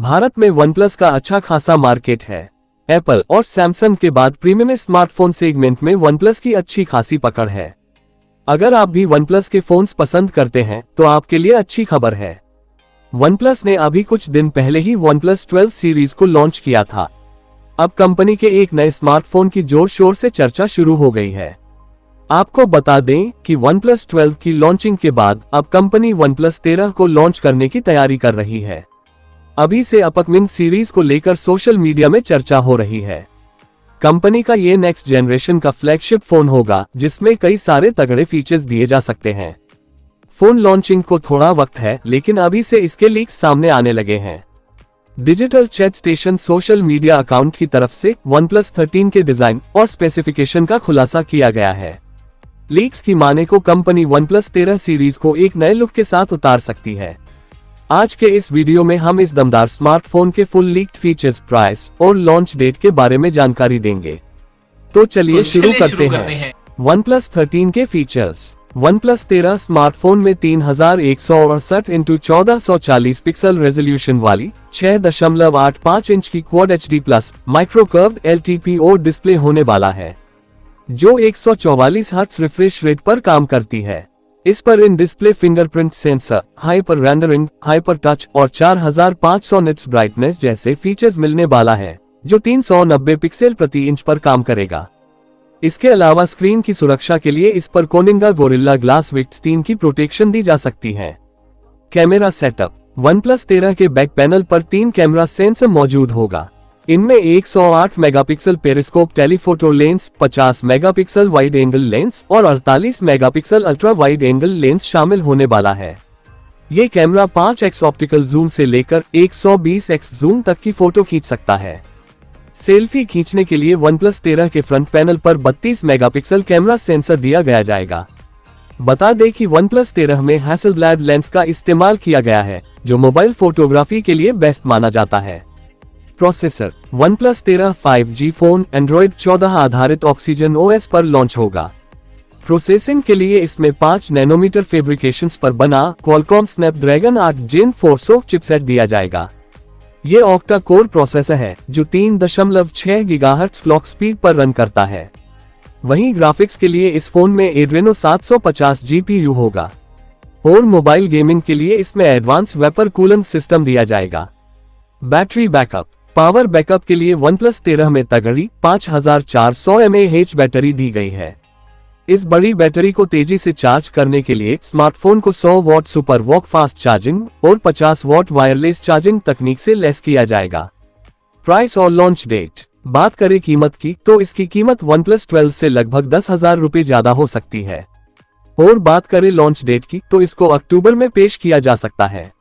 भारत में OnePlus का अच्छा खासा मार्केट है। एप्पल और सैमसंग के बाद प्रीमियम स्मार्टफोन सेगमेंट में OnePlus की अच्छी खासी पकड़ है। अगर आप भी OnePlus के फोन्स पसंद करते हैं तो आपके लिए अच्छी खबर है। OnePlus ने अभी कुछ दिन पहले ही OnePlus 12 सीरीज को लॉन्च किया था। अब कंपनी के एक नए स्मार्टफोन की जोर शोर से चर्चा शुरू हो गई है। आपको बता दें कि OnePlus 12 की लॉन्चिंग के बाद अब कंपनी OnePlus 13 को लॉन्च करने की तैयारी कर रही है। अभी से अपकमिंग सीरीज को लेकर सोशल मीडिया में चर्चा हो रही है। कंपनी का ये नेक्स्ट जनरेशन का फ्लैगशिप फोन होगा जिसमें कई सारे तगड़े फीचर्स दिए जा सकते हैं। फोन लॉन्चिंग को थोड़ा वक्त है, लेकिन अभी से इसके लीक्स सामने आने लगे हैं। Digital chat station social media account की तरफ से OnePlus 13 के डिजाइन और स्पेसिफिकेशन का खुलासा किया गया है। लीक्स की माने को कंपनी OnePlus 13 सीरीज को एक नए लुक के साथ उतार सकती है। आज के इस वीडियो में हम इस दमदार स्मार्टफोन के फुल लीक्ड फीचर्स, प्राइस और लॉन्च डेट के बारे में जानकारी देंगे। तो चलिए शुरू करते हैं। OnePlus 13 के फीचर्स। OnePlus 13 स्मार्टफोन में 3168x1440 पिक्सल रेजोल्यूशन वाली 6.85 इंच की quad HD plus micro curved LTPO display होने वाला है, जो 144 हर्ट्ज रिफ्रेश रेट पर काम करती है। इस पर in display fingerprint sensor, hyper rendering, hyper touch और 4500 निट्स ब्राइटनेस जैसे फीचर्स मिलने वाला है, जो 390 पिक्सल प्रति इंच पर काम करेगा। इसके अलावा स्क्रीन की सुरक्षा के लिए इस पर कोनिंगा गोरिल्ला ग्लास विक्स 3 की प्रोटेक्शन दी जा सकती है। Camera setup. OnePlus 13 के बैक पैनल पर 3 कैमरा सेंसर मौजूद होगा। इनमें 108 megapixel periscope telephoto lens, 50 megapixel wide angle lens और 48 megapixel ultra wide angle lens शामिल होने वाला है। ये कैमरा 5x ऑप्टिकल जूम से लेकर 120x जूम तक की फोटो खींच सकता है। सेल्फी खींचने के लिए OnePlus 13 के फ्रंट पैनल पर 32 मेगापिक्सल कैमरा सेंसर दिया गया जाएगा। बता दें कि OnePlus 13 में हैसलब्लैड लेंस का इस्तेमाल किया गया है, जो मोबाइल फोटोग्राफी के लिए बेस्ट माना जाता है। Processor. OnePlus 13 5G phone Android 14 आधारित ऑक्सीजन OS पर लॉन्च होगा। प्रोसेसिंग के लिए इसमें 5 नैनोमीटर फैब्रिकेशंस पर बना Qualcomm Snapdragon 8 Gen 4 SoC chipset दिया जाएगा। ये ऑक्टा कोर प्रोसेसर है जो 3.6 गीगाहर्ट्ज क्लॉक स्पीड पर रन करता है। वहीं ग्राफिक्स के लिए इस फोन में Adreno 750 GPU होगा और मोबाइल गेमिंग के लिए इसमें एडवांस वेपर कूलिंग सिस्टम दिया जाएगा। Battery backup. पावर बैकअप के लिए OnePlus 13 में तगड़ी 5400 mAh बैटरी दी गई है। इस बड़ी बैटरी को तेजी से चार्ज करने के लिए स्मार्टफोन को 100 what super walk fast charging और 50 वॉट वायरलेस चार्जिंग तकनीक से लैस किया जाएगा। प्राइस और लॉन्च डेट। बात करें कीमत की तो इसकी कीमत OnePlus 12 से लगभग 10,000 रुपए ज्यादा हो सकती है, और बात करें लॉन्च डेट की तो इसको अक्टूबर में पेश किया जा सकता है।